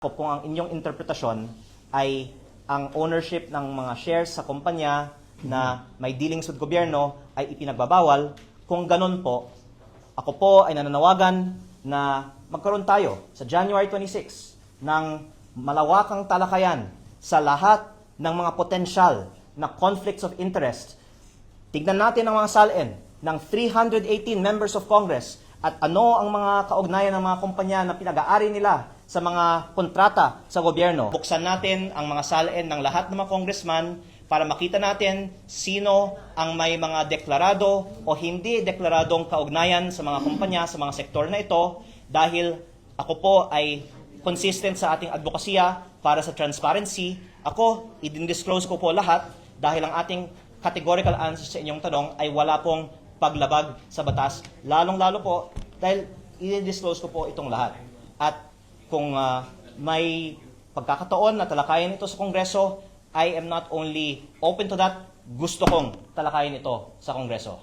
Kung ang inyong interpretasyon ay ang ownership ng mga shares sa kumpanya na may dealings with gobyerno ay ipinagbabawal, kung ganun po, ako po ay nananawagan na magkaroon tayo sa January 26 ng malawakang talakayan sa lahat ng mga potensyal na conflicts of interest. Tignan natin ang mga salin ng 318 members of Congress at ano ang mga kaugnayan ng mga kumpanya na pinag-aari nila sa mga kontrata sa gobyerno. Buksan natin ang mga salin ng lahat ng mga congressman para makita natin sino ang may mga deklarado o hindi deklaradong kaugnayan sa mga kumpanya, sa mga sektor na ito, dahil ako po ay consistent sa ating advokasya para sa transparency. Ako, i-disclose ko po lahat dahil ang ating categorical answer sa inyong tanong ay wala pong paglabag sa batas, lalong-lalo po dahil i-disclose ko po itong lahat. At kung may pagkakataon na talakayin ito sa Kongreso, I am not only open to that, gusto kong talakayin ito sa Kongreso.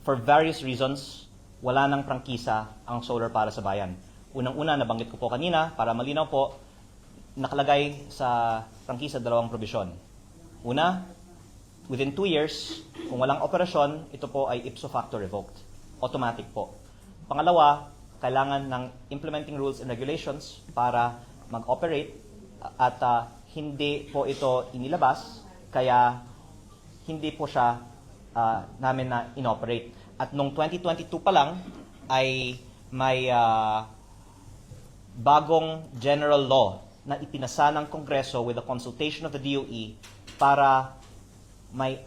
For various reasons, wala nang prangkisa ang solar para sa bayan. Unang-una, nabanggit ko po kanina, para malinaw po, nakalagay sa prangkisa dalawang probisyon. Una, within 2 years, kung walang operasyon, ito po ay ipso facto revoked. Automatic po. Pangalawa, kailangan ng implementing rules and regulations para mag-operate at hindi po ito inilabas, kaya hindi po siya namin na inoperate. At noong 2022 pa lang ay may bagong general law na ipinasa ng Kongreso with the consultation of the DOE para may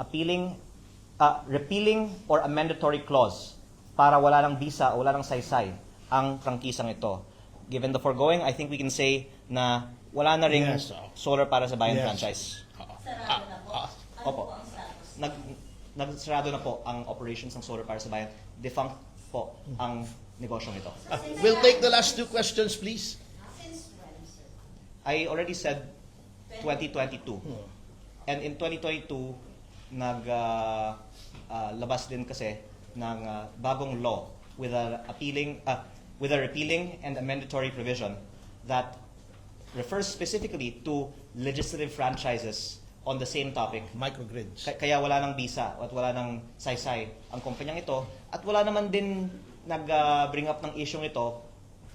repealing or a mandatory clause para wala ng visa o wala ng saysay ang prangkisang ito. Given the foregoing, I think we can say na wala na ring solar para sa bayan franchise. Sarado na po. Ano Opo. po ang status? Nagsarado na po ang operations ng solar para sa bayan. Defunct po ang negosyong ito. We'll take the last 2 questions, please. Since when, sir? I already said 2022. And in 2022, labas din kasi ng bagong law with a repealing and a mandatory provision that refers specifically to legislative franchises on the same topic. Microgrids. Kaya wala ng visa at wala ng saysay ang kumpanyang ito at wala naman din nag-bring up ng issue ito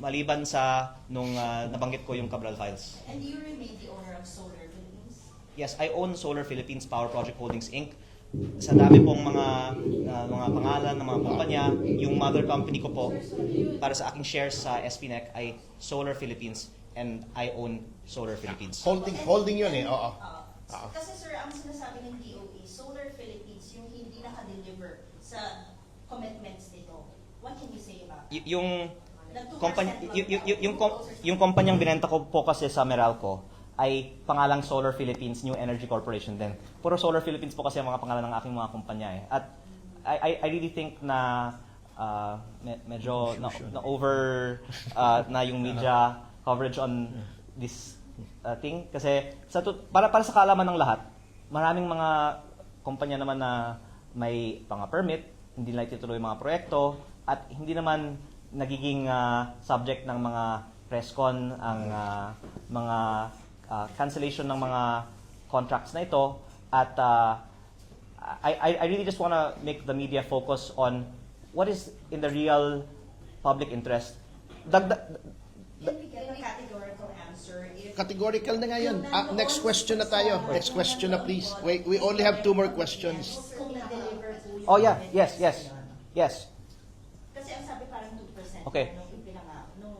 maliban sa nung nabanggit ko yung Cabral Files. And you remain the owner of Solar Philippines? Yes, I own Solar Philippines Power Project Holdings Inc. Sa dami pong mga pangalan ng mga kumpanya, yung mother company ko po para sa aking shares sa SPNEC ay Solar Philippines and I own Solar Philippines. Holding yun eh, oo. Kasi sir, ang sinasabi ng DOE, Solar Philippines, yung hindi naka-deliver sa commitments nito. What can you say about that? Yung kumpanyang binenta ko po kasi sa Meralco ay pangalang Solar Philippines New Energy Corporation din. Puro Solar Philippines po kasi ang mga pangalan ng aking mga kumpanya eh. At I really think na medyo na over na yung media coverage on this thing kasi para sa kaalaman ng lahat, maraming mga kumpanya naman na may permit, hindi nila itutuloy mga proyekto at hindi naman nagiging subject ng mga presscon ang mga cancellation ng mga contracts na ito at I really just want to make the media focus on what is in the real public interest. Can we get a categorical answer? If Categorical na nga yun. Next question na tayo. Next question na please. We only have 2 more questions. kung na-deliver po yung Oh yeah, commitments yes. Kasi ang sabi parang 2% Okay. nung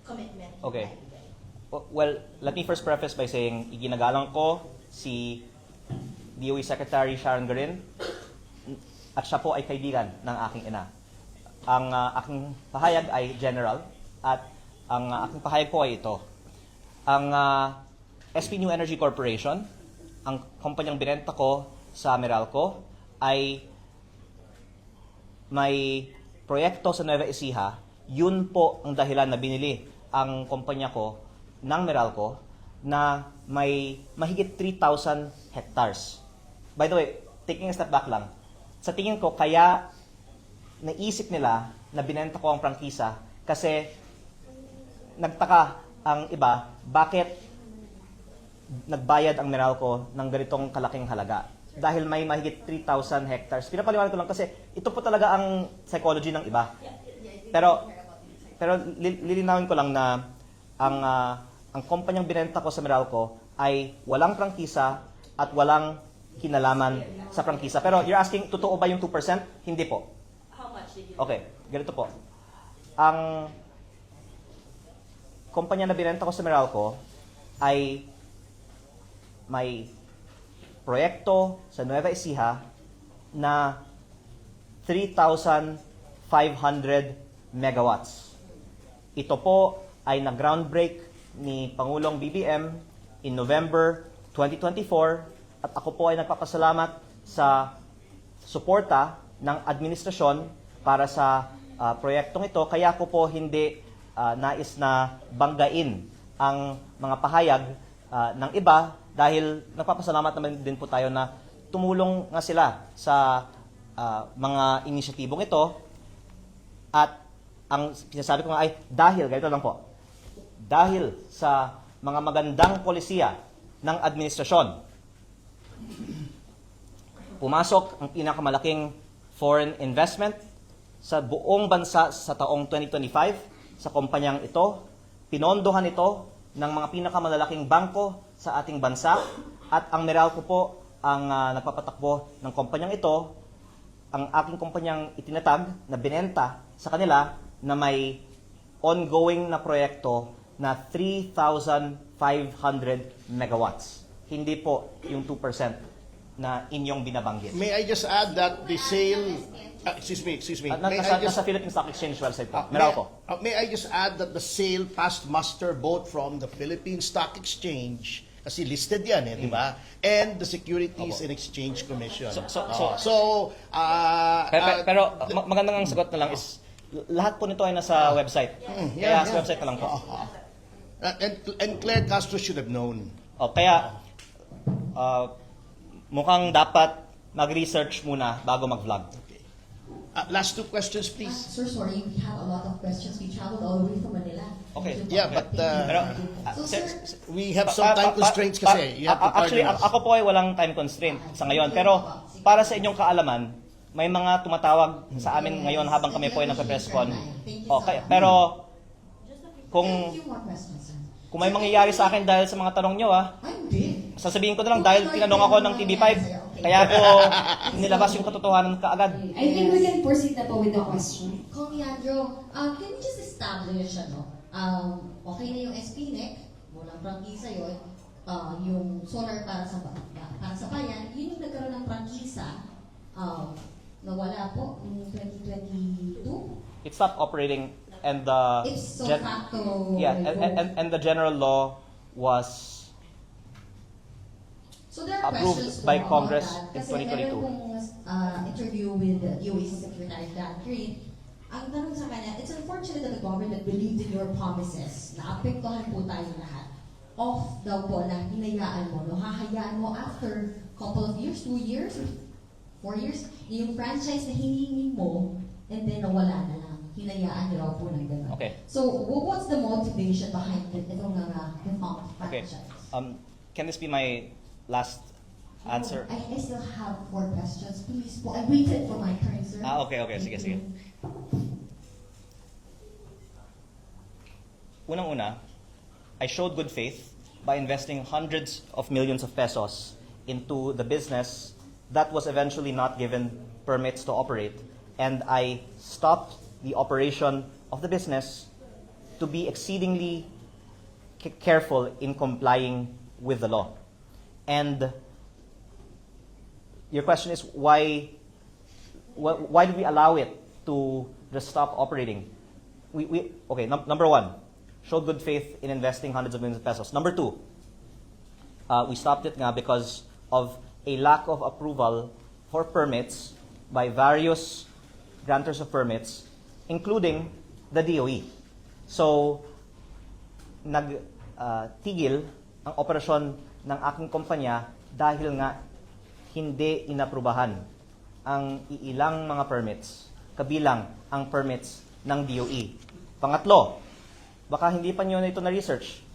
commitment. Okay. Well, let me first preface by saying iginagalang ko si DOE Secretary Sharon Garin at siya po ay kaibigan ng aking ina. Ang aking pahayag ay general at ang aking pahayag po ay ito. Ang SP New Energy Corporation, ang kumpanyang binenta ko sa Meralco ay may proyekto sa Nueva Ecija. Yun po ang dahilan na binili ang kumpanya ko ng Meralco na may mahigit 3,000 hectares. By the way, taking a step back lang, sa tingin ko kaya naisip nila na binenta ko ang prangkisa kasi nagtaka ang iba bakit nagbayad ang Meralco ng ganitong kalaking halaga. Dahil may mahigit 3,000 hectares. Pinapaliwanag ko lang kasi ito po talaga ang psychology ng iba. Pero lilinawin ko lang na ang kumpanyang binenta ko sa Meralco ay walang prangkisa at walang kinalaman sa prangkisa. Pero you're asking, totoo ba yung 2%? Hindi po. How much did you? Okay, ganito po. Ang kumpanya na binenta ko sa Meralco ay may proyekto sa Nueva Ecija na 3,500 megawatts. Ito po ay na-groundbreak ni Pangulong BBM in November 2024 at ako po ay nagpapasalamat sa suporta ng administrasyon para sa proyektong ito. Kaya ko po hindi nais na banggain ang mga pahayag ng iba dahil nagpapasalamat naman din po tayo na tumulong nga sila sa mga inisyatibong ito. At ang sinasabi ko nga ay dahil, ganito lang po, dahil sa mga magandang polisiya ng administrasyon, pumasok ang pinakamalaking foreign investment sa buong bansa sa taong 2025 sa kumpanyang ito. Pinondohan ito ng mga pinakamalalaking bangko sa ating bansa at ang Meralco po ang nagpapatakbo ng kumpanyang ito. Ang aking kumpanyang itinatag na binenta sa kanila na may ongoing na proyekto na 3,500 megawatts. Hindi po yung 2% na inyong binabanggit. May I just add that the sale... excuse me. May I just... Nasa Philippine Stock Exchange website po. Meralco. May I just add that the sale passed muster both from the Philippine Stock Exchange, kasi listed yan di ba? And the Securities and Exchange Commission. Pero magandang ang sagot na lang is lahat po nito ay nasa website. Kaya sa website na lang po. And Claire Castro should have known. Kaya mukhang dapat mag-research muna bago mag-vlog. Last two questions, please. Sir, sorry, we have a lot of questions. We traveled all the way from Manila. Okay. Yeah, but Pero, So, sir, we have some time constraints kasi. You have to actually, pardon us. ako po ay walang time constraint sa ngayon. Pero para sa inyong kaalaman, may mga tumatawag sa amin ngayon habang kami po ay nagpe-press con. Okay, pero kung few more questions, sir. kung may mangyayari sa akin dahil sa mga tanong nyo, I'm big. sasabihin ko na lang dahil tinanong ako ng TV5, kaya ko nilabas yung katotohanan kaagad. I think we can proceed na po with the question. Kung Leandro, can you just establish, okay na yung SPNEC, walang prangkisa yun, yung solar para sa bayan, yun yung nagkaroon ng prangkisa, nawala po noong 2022. It stopped operating and the It's so facto. and the general law was So there are approved questions by po Congress about in that. 2022. Kasi meron pong interview with the DOAC Secretary Dan Creed. Ang tanong sa kanya, it's unfortunate that the government believed in your promises. Naapektuhan po tayo lahat. Off daw po na hinayaan mo. No? Hahayaan mo after couple of years, 2 years, 4 years, yung franchise na hinihingi mo, and then nawala na lang. Hinayaan niyo raw po ng gano'n. Okay. So, what's the motivation behind itong defunct Okay. franchise? Can this be my last answer? I still have 4 questions. Please po. I waited for my turn, sir. Okay. Sige. Unang-una, I showed good faith by investing hundreds of millions of pesos into the business that was eventually not given permits to operate. And I stopped the operation of the business to be exceedingly careful in complying with the law. And your question is why did we allow it to just stop operating? Number one, showed good faith in investing hundreds of millions of pesos. Number two, we stopped it nga because of a lack of approval for permits by various grantors of permits, including the DOE. So, nagtigil ang operasyon ng aking kumpanya dahil nga hindi inaprubahan ang ilang mga permits kabilang ang permits ng DOE. Pangatlo, baka hindi pa nyo na ito na-research.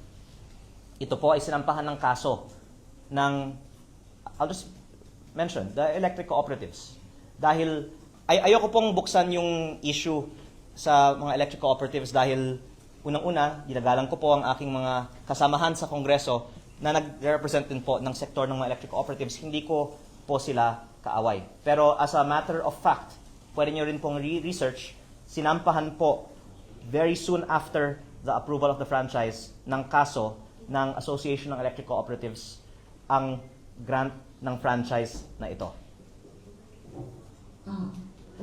Ito po ay sinampahan ng kaso ng, I'll just mention, the electric cooperatives. Dahil, ayoko pong buksan yung issue sa mga electric cooperatives dahil unang-una, ginagalang ko po ang aking mga kasamahan sa Kongreso na nag-represent din po ng sektor ng mga electric cooperatives. Hindi ko po sila kaaway. Pero as a matter of fact, pwede nyo rin pong research, sinampahan po very soon after the approval of the franchise ng kaso ng Association ng Electric Cooperatives ang grant ng franchise na ito.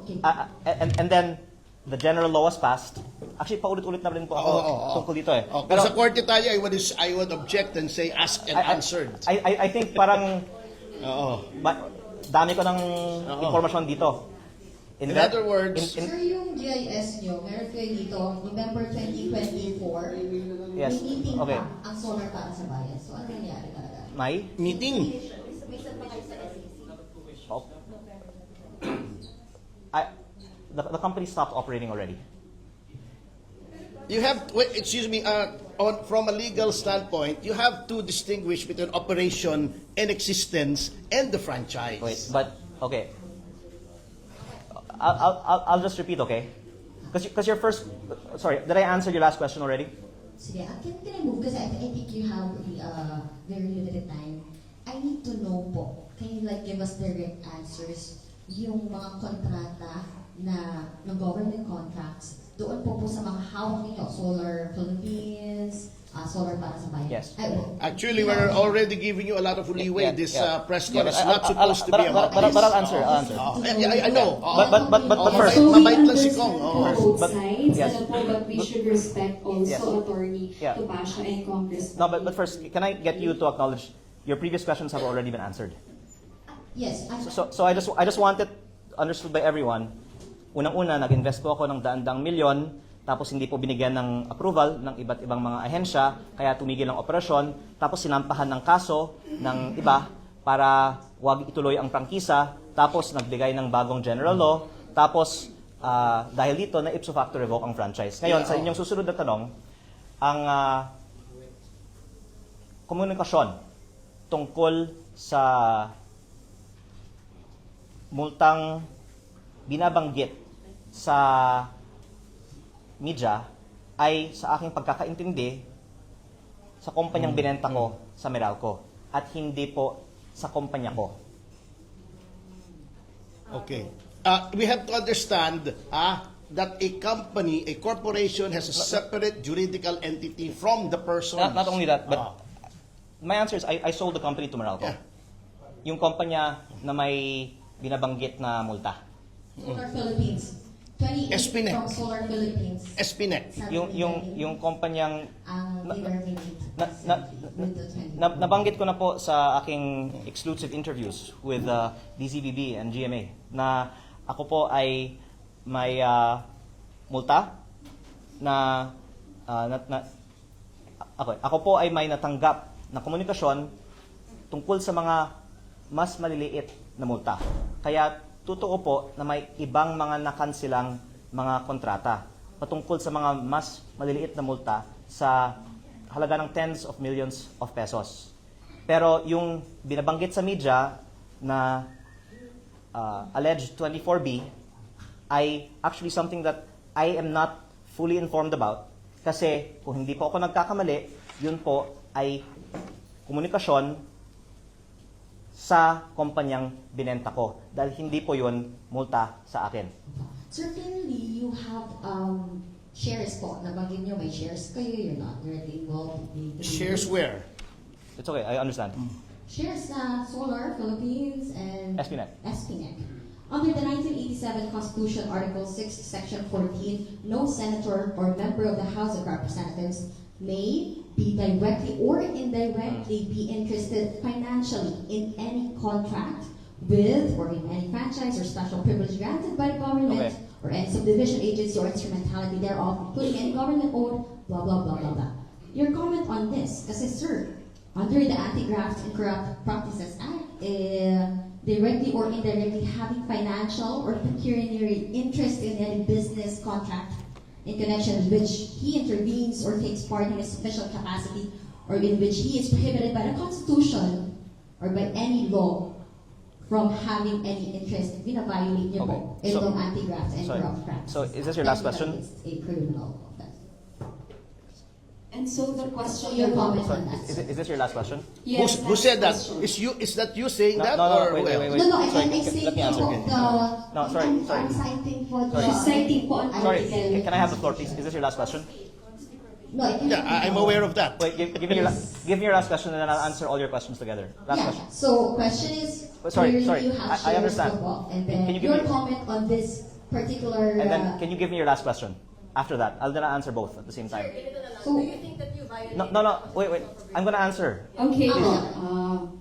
Okay. And then, the general law was passed. Actually, paulit-ulit na rin po ako tungkol dito eh. Kung sa korte tayo, I would object and say asked and answered. I think parang Oo. dami ko ng impormasyon dito. In other words, Sir, yung GIS nyo, meron kayo dito, November 2024, Yes, may meeting okay. pa ang solar para sa bayan. So, ano nangyari talaga? May? meeting. Oh. The company stopped operating already. You have, wait, excuse me, from a legal standpoint, you have to distinguish between operation and existence and the franchise. Wait, but okay. I'll just repeat, okay? Because your first, sorry, did I answer your last question already? Sige, can I move? Kasi I think you have very limited time. I need to know po, can you like give us direct answers yung mga kontrata na ng government contracts doon po sa mga hawak ninyo, Solar Philippines, Solar para sa bayan. Yes. Actually, we're already giving you a lot of leeway. This press con is Yeah, not supposed to be about but this. I'll answer. I know. But first- So we Mabait lang si Kong. understand both But- sides, yes. alam po, but we should respect also Yes. Attorney Yeah. Tupasha and Congressman. No, but first, can I get you to acknowledge your previous questions have already been answered? Yes. So I just wanted understood by everyone. Unang-una, nag-invest po ako ng daan-daang milyon, tapos hindi po binigyan ng approval ng iba't ibang mga ahensya, kaya tumigil ang operasyon, tapos sinampahan ng kaso ng iba para wag ituloy ang prangkisa, tapos nagbigay ng bagong general law, tapos dahil dito na ipso facto revoke ang franchise. Ngayon, sa inyong susunod na tanong, ang komunikasyon tungkol sa multang binabanggit sa media ay sa aking pagkakaintindi sa kumpanyang binenta ko sa Meralco at hindi po sa kumpanya ko. Okay. We have to understand that a company, a corporation has a separate juridical entity from the person. Not only that, but my answer is I sold the company to Meralco. Yeah. Yung kumpanya na may binabanggit na multa. Solar Philippines. 28 Espinet. from Solar Philippines. Espinet. Yung kumpanyang Ang terminate with the 20. nabanggit ko na po sa aking exclusive interviews with DZBB and GMA na ako po ay may multa ako po ay may natanggap na komunikasyon tungkol sa mga mas maliliit na multa. Kaya totoo po na may ibang mga nakansilang mga kontrata patungkol sa mga mas maliliit na multa sa halaga ng tens of millions of pesos. Pero yung binabanggit sa media na alleged 24B ay actually something that I am not fully informed about kasi kung hindi po ako nagkakamali, yun po ay komunikasyon sa kumpanyang binenta ko dahil hindi po yun multa sa akin. Certainly, you have shares po. Nabagin nyo, may shares kayo. You're not directly involved. Shares where? It's okay, I understand. Shares na Solar Philippines and Espinet. Espinet. Under the 1987 Constitution, Article 6, Section 14, no senator or member of the House of Representatives may be directly or indirectly be interested financially in any contract with or in any franchise or special privilege granted by the government Okay. or any subdivision agency or instrumentality thereof, including any government-owned, blah, blah, blah, blah, blah. Your comment on this, kasi sir, under the Anti-Graft and Corrupt Practices Act, directly or indirectly having financial or pecuniary interest in any business contract in connection with which he intervenes or takes part in his official capacity, or in which he is prohibited by the Constitution or by any law from having any interest in a violation niyo po Okay, so- itong anti-graft and sorry. corrupt practices. So, is this your last question? It's a criminal offense. And so the question. Your comment Sorry, on that. is this your last question? Yes, Who last said that? question. Is that you saying No, that? no, or wait, who wait, else? wait. No, I Sorry, can explain let me answer. po the... No, sorry, sorry. I'm citing for the... Sorry. Citing po ang Sorry, article. can I have the floor, please? Is this your last question? No, I can... Yeah, I'm aware of that. Wait, give me your last question, and then I'll answer all your questions together. Last Yeah, question. so question is, Oh, sorry, clearly sorry. you have I shares understand. football, and then Can you give your me- comment on this particular... And then, can you give me your last question? After that, I'll gonna answer both at the same time. So, No, wait. I'm gonna answer. Okay.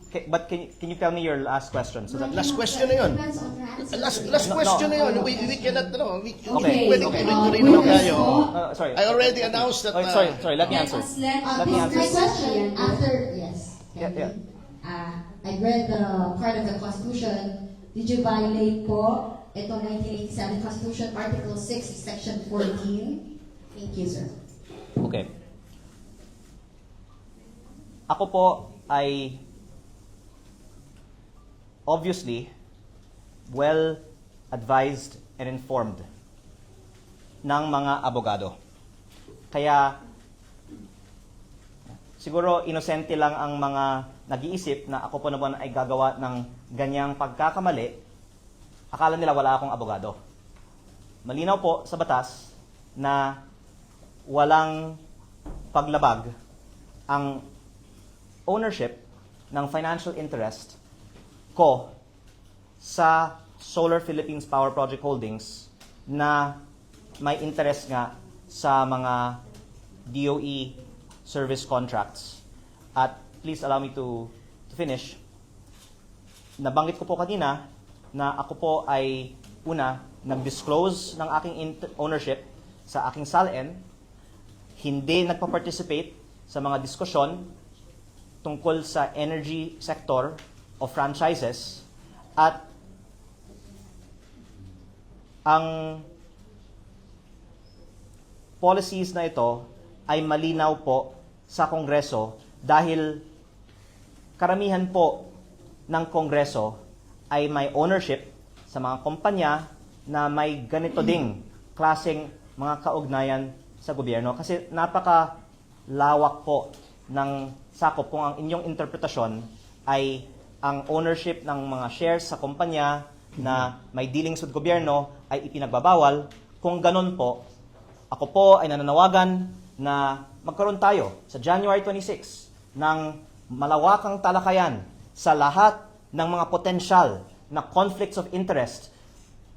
Okay, but can you tell me your last question? So that Last question na yun. depends on your answer. Last No, question no. na yun. We cannot, Okay. pwede Okay. tuloy-tuloy With naman this tayo. po, sorry. I already announced that. Oh, sorry. Let me let answer. us let Let me My answer. question after, yes. Yeah, yeah. I read the part of the Constitution. Did you violate po ito 1987 Constitution Article 6, Section 14? Thank you, sir. Okay. Ako po ay obviously well advised and informed ng mga abogado. Kaya siguro inosente lang ang mga nag-iisip na ako po naman ay gagawa ng ganyang pagkakamali. Akala nila wala akong abogado. Malinaw po sa batas na walang paglabag ang ownership ng financial interest ko sa Solar Philippines Power Project Holdings na may interest nga sa mga DOE service contracts. At please allow me to finish. Nabanggit ko po kanina na ako po ay una nag-disclose ng aking ownership sa aking SALN, hindi nagpa-participate sa mga diskusyon tungkol sa energy sector o franchises, at ang policies na ito ay malinaw po sa Kongreso dahil karamihan po ng Kongreso ay may ownership sa mga kumpanya na may ganito ding klaseng mga kaugnayan sa gobyerno. Kasi napaka-lawak po ng sakop kung ang inyong interpretasyon ay ang ownership ng mga shares sa kumpanya na may dealings with gobyerno ay ipinagbabawal. Kung ganun po, ako po ay nananawagan na magkaroon tayo sa January 26 ng malawakang talakayan sa lahat ng mga potensyal na conflicts of interest.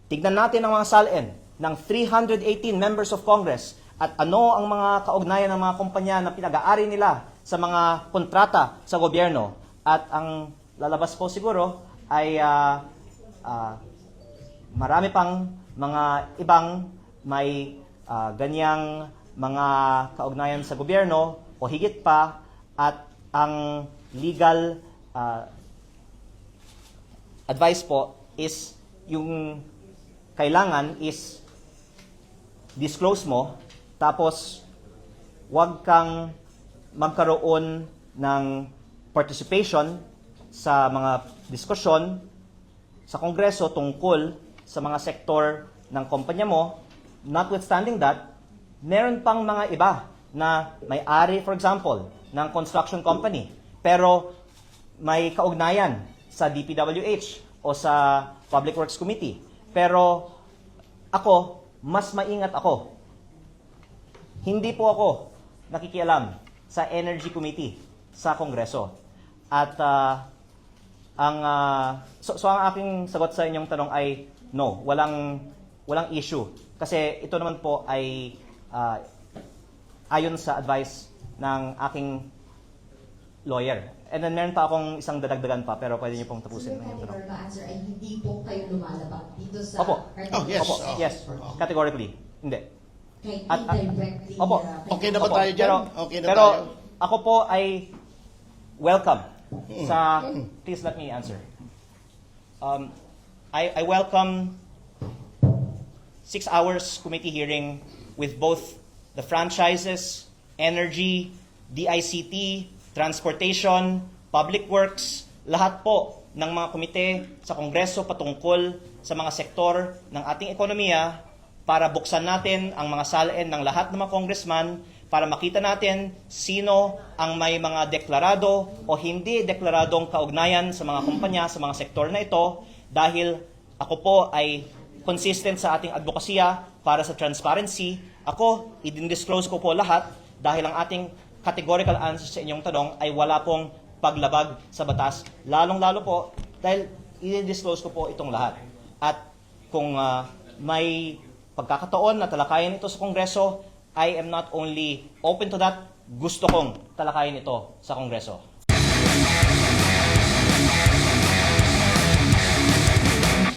Tignan natin ang mga SALN ng 318 members of Congress at ano ang mga kaugnayan ng mga kumpanya na pinag-aari nila sa mga kontrata sa gobyerno. At ang lalabas po siguro ay marami pang mga ibang may ganyang mga kaugnayan sa gobyerno o higit pa, at ang legal advice po is yung kailangan is disclose mo, tapos wag kang magkaroon ng participation sa mga diskusyon sa Kongreso tungkol sa mga sektor ng kumpanya mo. Notwithstanding that, meron pang mga iba na may-ari, for example, ng construction company, pero may kaugnayan sa DPWH o sa Public Works Committee. Pero ako, mas maingat ako. Hindi po ako nakikialam sa Energy Committee sa Kongreso. At ang aking sagot sa inyong tanong ay no, walang issue. Kasi ito naman po ay ayon sa advice ng aking lawyer. And then meron pa akong isang dadagdagan pa, pero pwede niyo pong tapusin So, ang inyong tanong. your answer ay hindi po kayo lumalabag dito sa... Opo. Oh, yes. Opo, yes, categorically. Hindi. Kay At- indirectly... Opo. Okay na ba Opo, tayo dyan? Okay na pero tayo? ako po ay welcome sa... Please let me answer. I welcome 6 hours committee hearing with both the franchises, energy, DICT, transportation, public works, lahat po ng mga komite sa Kongreso patungkol sa mga sektor ng ating ekonomiya para buksan natin ang mga salain ng lahat ng mga congressman para makita natin sino ang may mga deklarado o hindi deklaradong kaugnayan sa mga kumpanya, sa mga sektor na ito dahil ako po ay consistent sa ating advokasya para sa transparency. Ako, i-disclose ko po lahat dahil ang ating categorical answer sa inyong tanong ay wala pong paglabag sa batas. Lalong-lalo po dahil i-disclose ko po itong lahat. At kung may pagkakataon na talakayin ito sa Kongreso, I am not only open to that, gusto kong talakayin ito sa Kongreso.